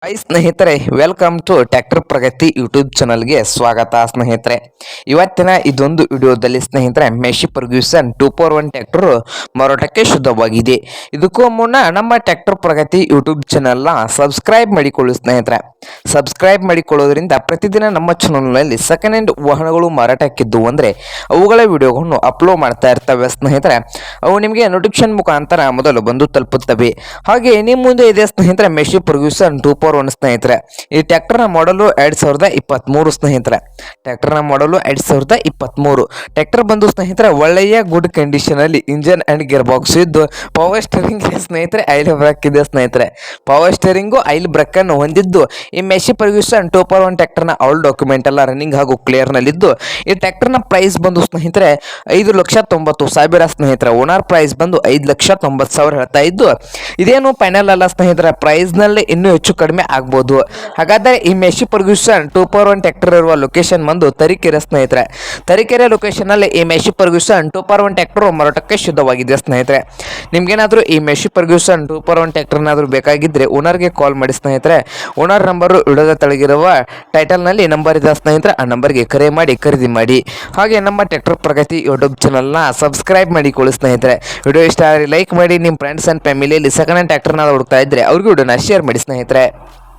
Hi ಸ್ನೇಹಿತರೆ, welcome to tractor Pragati YouTube ಚಾನಲ್ಗೆ ಸ್ವಾಗತ ಸ್ನೇಹಿತರೆ. ಇವತ್ತಿನ ಇದೊಂದು ವಿಡಿಯೋದಲ್ಲಿ ಸ್ನೇಹಿತರೆ ಮೆಶಿ ಫರ್ಗ್ಯೂಸನ್ 241 ಟ್ರ್ಯಾಕ್ಟರ್ ಮಾರಾಟಕ್ಕೆ ಶುದ್ಧವಾಗಿದೆ. ಇದಕ್ಕೂ ಮುನ್ನ ನಮ್ಮ ಟ್ರ್ಯಾಕ್ಟರ್ ಪ್ರಗತಿ ಯೂಟ್ಯೂಬ್ ಚಾನಲ್ನ ಸಬ್ಸ್ಕ್ರೈಬ್ ಮಾಡಿಕೊಳ್ಳಿ ಸ್ನೇಹಿತರೆ. ಸಬ್ಸ್ಕ್ರೈಬ್ ಮಾಡಿಕೊಳ್ಳೋದ್ರಿಂದ ಪ್ರತಿದಿನ ನಮ್ಮ ಚಾನಲ್ನಲ್ಲಿ ಸೆಕೆಂಡ್ ಹ್ಯಾಂಡ್ ವಾಹನಗಳು ಮಾರಾಟಕ್ಕಿದ್ದು ಅಂದರೆ ಅವುಗಳ ವಿಡಿಯೋಗಳನ್ನು ಅಪ್ಲೋಡ್ ಮಾಡ್ತಾ ಇರ್ತವೆ ಸ್ನೇಹಿತರೆ. ಅವು ನಿಮಗೆ ನೋಟಿಫಿಕೇಶನ್ ಮುಖಾಂತರ ಮೊದಲು ಬಂದು ತಲುಪುತ್ತವೆ. ಹಾಗೆ ನಿಮ್ಮ ಮುಂದೆ ಇದೆ ಸ್ನೇಹಿತರೆ ಮೆಶಿ ಫರ್ಗ್ಯೂಸನ್ 241 ಸ್ನೇಹಿತರೆ. ಈ ಟ್ರ್ಯಾಕ್ಟರ್ನ ಮಾಡಲು 2023 ಸ್ನೇಹಿತರೆ. ಟ್ರ್ಯಾಕ್ಟರ್ನ ಮಾಡಲು 2023. ಟ್ರ್ಯಾಕ್ಟರ್ ಬಂದು ಸ್ನೇಹಿತರೆ ಒಳ್ಳೆಯ ಗುಡ್ ಕಂಡೀಷನ್ ಅಲ್ಲಿ ಇಂಜನ್ ಅಂಡ್ ಗೇರ್ ಬಾಕ್ಸ್ ಇದ್ದು ಪವರ್ ಸ್ಟೇರಿಂಗ್ ಸ್ನೇಹಿತರೆ ಆಯಿಲ್ ಬ್ರೇಕ್ ಇದೆ ಸ್ನೇಹಿತರೆ. ಪವರ್ ಸ್ಟೇರಿಂಗು ಆಯಿಲ್ ಬ್ರೇಕ್ ಅನ್ನು ಹೊಂದಿದ್ದು ಈ ಮೆಶಿ ಫರ್ಗ್ಯೂಸನ್ 241 ಟ್ರ್ಯಾಕ್ಟರ್ನ ಆಲ್ ಡಾಕ್ಯುಮೆಂಟ್ ಎಲ್ಲ ರನ್ನಿಂಗ್ ಹಾಗೂ ಕ್ಲಿಯರ್ ನಲ್ಲಿದ್ದು ಈ ಟ್ರ್ಯಾಕ್ಟರ್ನ ಪ್ರೈಸ್ ಬಂದು ಸ್ನೇಹಿತರೆ 5,90,000 ಸ್ನೇಹಿತರೆ. ಓನರ್ ಪ್ರೈಸ್ ಬಂದು 5,90,000 ಹೇಳ್ತಾ ಇದ್ದು ಇದೇನು ಫೈನಲ್ ಅಲ್ಲ ಸ್ನೇಹಿತರೆ. ಪ್ರೈಸ್ ನಲ್ಲಿ ಇನ್ನೂ ಹೆಚ್ಚು ಕಡಿಮೆ ಆಗ್ಬೋದು. ಹಾಗಾದರೆ ಈ ಮೆಶಿ ಫರ್ಗ್ಯೂಸನ್ 241 ಟ್ರ್ಯಾಕ್ಟರ್ ಇರುವ ಲೊಕೇಶನ್ ಬಂದು ತರೀಕೆರೆ ಸ್ನೇಹಿತರೆ. ತರೀಕೆರೆ ಲೊಕೇಶನ್ ಅಲ್ಲಿ ಈ ಮೆಶಿ ಫರ್ಗ್ಯೂಸನ್ 241 ಟ್ರ್ಯಾಕ್ಟರ್ ಮಾರಾಟಕ್ಕೆ ಶುದ್ಧವಾಗಿದೆ ಸ್ನೇಹಿತರೆ. ನಿಮ್ಗೇನಾದ್ರೂ ಈ ಮೆಶಿ ಫರ್ಗ್ಯೂಸನ್ 241 ಟ್ರ್ಯಾಕ್ಟರ್ ಏನಾದರೂ ಬೇಕಾಗಿದ್ರೆ ಓನರ್ಗೆ ಕಾಲ್ ಮಾಡಿ ಸ್ನೇಹಿತರೆ. ಓನರ್ ನಂಬರು ವಿಡಿಯೋದ ತೆಳಗಿರುವ ಟೈಟಲ್ ನಲ್ಲಿ ನಂಬರ್ ಇದೆ ಸ್ನೇಹಿತರೆ. ಆ ನಂಬರ್ಗೆ ಕರೆ ಮಾಡಿ ಖರೀದಿ ಮಾಡಿ. ಹಾಗೆ ನಮ್ಮ ಟ್ರ್ಯಾಕ್ಟರ್ ಪ್ರಗತಿ ಯೂಟ್ಯೂಬ್ ಚಾನಲ್ನ ಸಬ್ಸ್ಕ್ರೈಬ್ ಮಾಡಿಕೊಳ್ಳಿ ಸ್ನೇಹಿತರೆ. ವಿಡಿಯೋ ಇಷ್ಟ ಆದರೆ ಲೈಕ್ ಮಾಡಿ. ನಿಮ್ಮ ಫ್ರೆಂಡ್ಸ್ ಅಂಡ್ ಫ್ಯಾಮಿಲಿಯಲ್ಲಿ ಸೆಕೆಂಡ್ ಹ್ಯಾಂಡ್ ಟ್ರ್ಯಾಕ್ಟರ್ನ ಹುಡುಕ್ತಾ ಇದ್ರೆ ಅವ್ರಿಗೂ ವಿಡಿಯೋನ ಶೇರ್ ಮಾಡಿ ಸ್ನೇಹಿತರೆ.